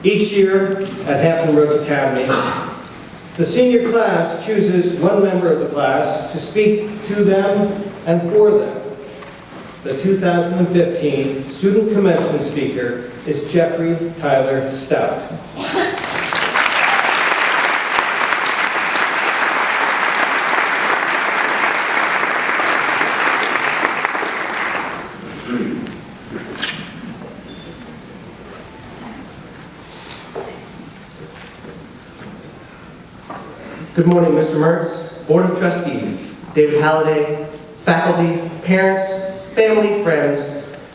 Each year at Hampton Roads Academy, the senior class chooses one member of the class to speak to them and for them. The 2015 student commencement speaker is Jeffrey Tyler Stout. Good morning, Mr. Mertz, Board of Trustees, David Halliday, faculty, parents, family, friends,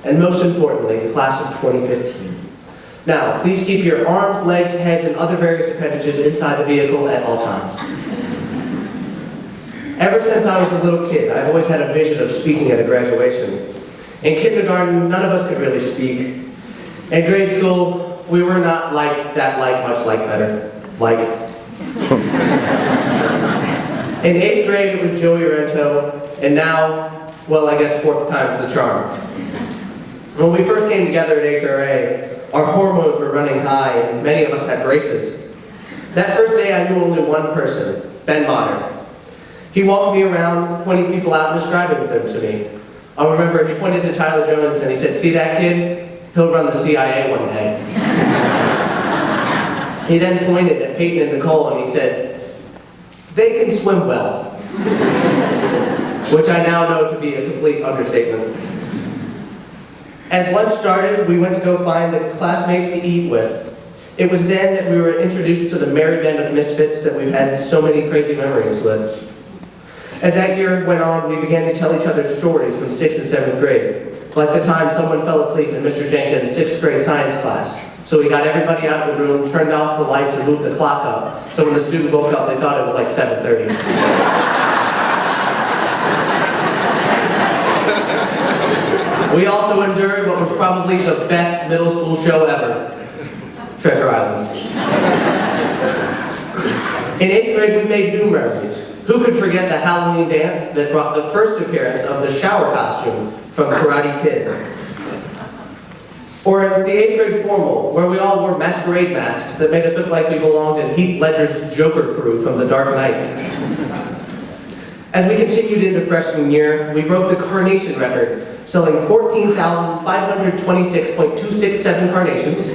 and most importantly, the class of 2015. Now, please keep your arms, legs, heads, and other various appendages inside the vehicle at all times. Ever since I was a little kid, I've always had a vision of speaking at a graduation. In kindergarten, none of us could really speak. In grade school, we were not much better. In 8th grade, it was Joey Rento, and now, well, I guess 4th time's the charm. When we first came together at HRA, our hormones were running high, and many of us had braces. That first day, I knew only one person, Ben Motter. He walked me around, pointing people out and describing them to me. I remember he pointed to Tyler Jones and he said, "See that kid? He'll run the CIA one day." He then pointed at Peyton and Nicole and he said, "They can swim well," which I now know to be a complete understatement. As lunch started, we went to go find the classmates to eat with. It was then that we were introduced to the merry band of misfits that we've had so many crazy memories with. As that year went on, we began to tell each other stories from 6th and 7th grade, like the time someone fell asleep in Mr. Jenkins' 6th grade science class. So we got everybody out of the room, turned off the lights, and moved the clock up. So when the student woke up, they thought it was like 7:30. We also endured what was probably the best middle school show ever, Treasure Island. In 8th grade, we made new memories. Who could forget the Halloween dance that brought the first appearance of the shower costume from Karate Kid? Or the 8th grade formal, where we all wore masquerade masks that made us look like we belonged in Heath Ledger's Joker crew from The Dark Knight. As we continued into freshman year, we broke the carnation record, selling 14,526.267 carnations,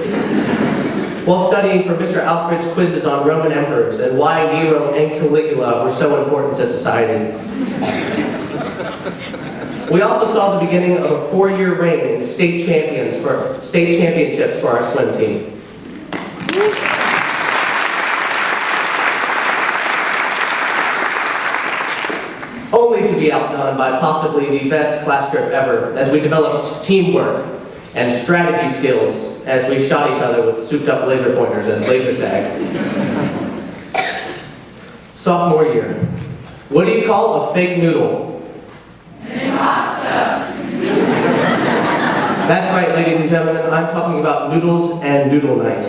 while studying for Mr. Alfred's quizzes on Roman emperors and why Nero and Caligula were so important to society. We also saw the beginning of a 4-year reign in state championships for our swim team. Only to be outdone by possibly the best class trip ever, as we developed teamwork and strategy skills as we shot each other with souped-up laser pointers as laser tag. Sophomore year. What do you call a fake noodle? That's right, ladies and gentlemen, I'm talking about noodles and noodle night.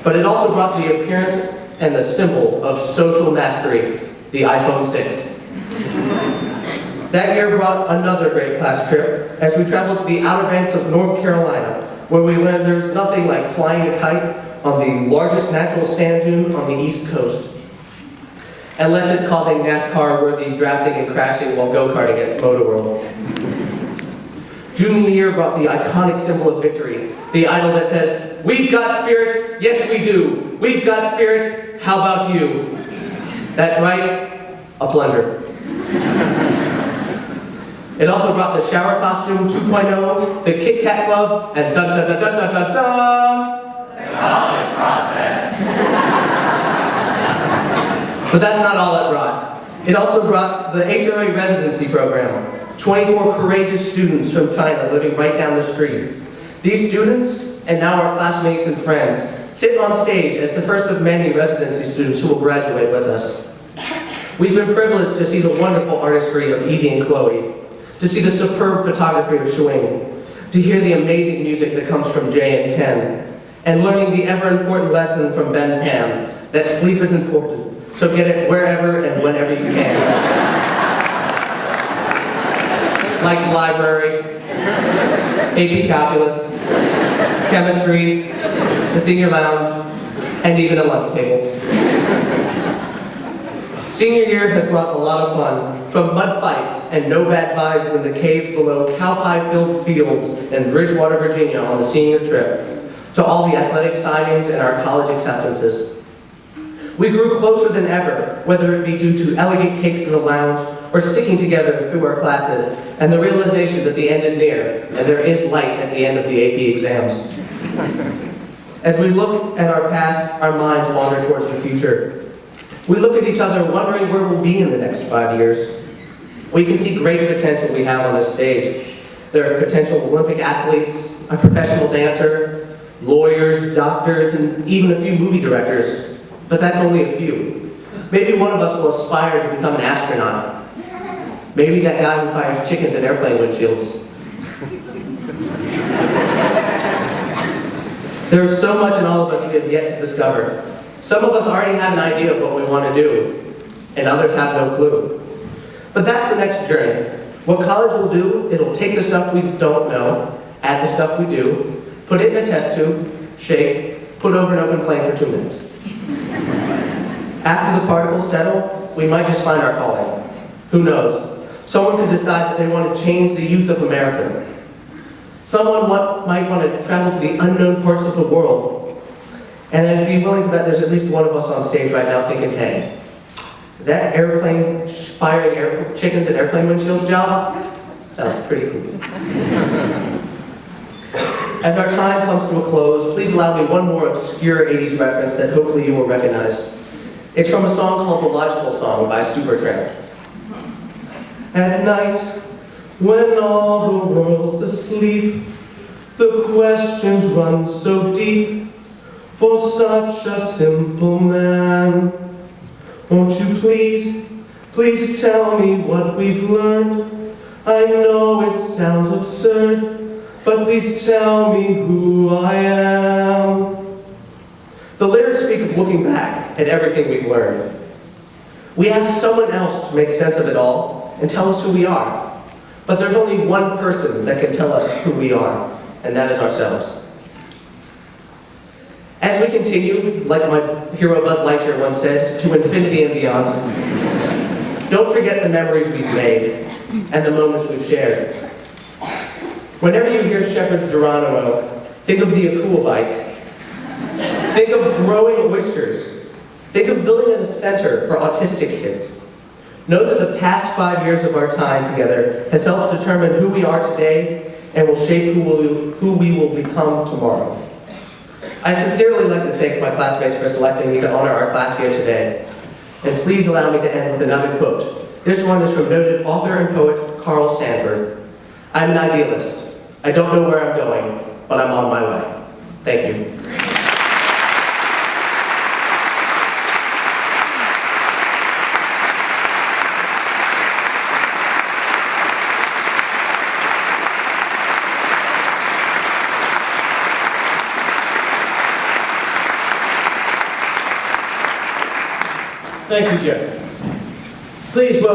But it also brought the appearance and the symbol of social mastery, the iPhone 6. That year brought another great class trip as we traveled to the Outer Banks of North Carolina, where we learned there's nothing like flying a kite on the largest natural sand dune on the East Coast. Unless it's causing NASCAR-worthy drafting and crashing while go-karting at Motor World. Junior year brought the iconic symbol of victory, the idol that says, "We've got spirit, yes we do. We've got spirit, how about you?" That's right, a plunger. It also brought the shower costume 2.0, the Kit Kat Club, and dun-dun-dun-dun-dun-dun, the college process. But that's not all it brought. It also brought the HRA residency program. 24 courageous students from China living right down the street. These students, and now our classmates and friends, sit on stage as the first of many residency students who will graduate with us. We've been privileged to see the wonderful artistry of Evie and Chloe, to see the superb photography of Shuing, to hear the amazing music that comes from Jay and Ken, and learning the ever-important lesson from Ben and Pam, that sleep is important, so get it wherever and whenever you can. Like the library, AP Calculus, chemistry, the senior lounge, and even a lunch table. Senior year has brought a lot of fun, from mud fights and no bad vibes in the caves below cow-pie-filled fields in Bridgewater, Virginia on the senior trip, to all the athletic signings and our college acceptances. We grew closer than ever, whether it be due to elegant cakes in the lounge or sticking together through our classes and the realization that the end is near and there is light at the end of the AP exams. As we look at our past, our minds wander towards the future. We look at each other wondering where we'll be in the next 5 years. We can see great potential we have on this stage. There are potential Olympic athletes, a professional dancer, lawyers, doctors, and even a few movie directors. But that's only a few. Maybe one of us will aspire to become an astronaut. Maybe that guy who fires chickens in airplane windshields. There is so much in all of us we have yet to discover. Some of us already have an idea of what we want to do, and others have no clue. But that's the next journey. What college will do, it'll take the stuff we don't know, add the stuff we do, put it in a test tube, shake, put over an open flame for 2 minutes. After the particles settle, we might just find our calling. Who knows? Someone could decide that they want to change the youth of America. Someone might want to travel to the unknown parts of the world. And I'd be willing to bet there's at least one of us on stage right now thinking, hey, that airplane firing chickens at airplane windshields job sounds pretty cool. As our time comes to a close, please allow me one more obscure 80s reference that hopefully you will recognize. It's from a song called The Logical Song by Supertramp. At night, when all the world's asleep, the questions run so deep for such a simple man. Won't you please tell me what we've learned? I know it sounds absurd, but please tell me who I am. The lyrics speak of looking back at everything we've learned. We ask someone else to make sense of it all and tell us who we are. But there's only one person that can tell us who we are, and that is ourselves. As we continue, like my hero Buzz Lightyear once said, to infinity and beyond, don't forget the memories we've made and the moments we've shared. Whenever you hear Shepherd's Geronimo, think of the Akua bike. Think of growing oysters. Think of building a center for autistic kids. Know that the past 5 years of our time together has helped determine who we are today and will shape who we will become tomorrow. I sincerely like to thank my classmates for selecting me to honor our class here today. And please allow me to end with another quote. This one is from noted author and poet Carl Sandburg. I'm an idealist. I don't know where I'm going, but I'm on my way. Thank you. Thank you, Jeff. Please welcome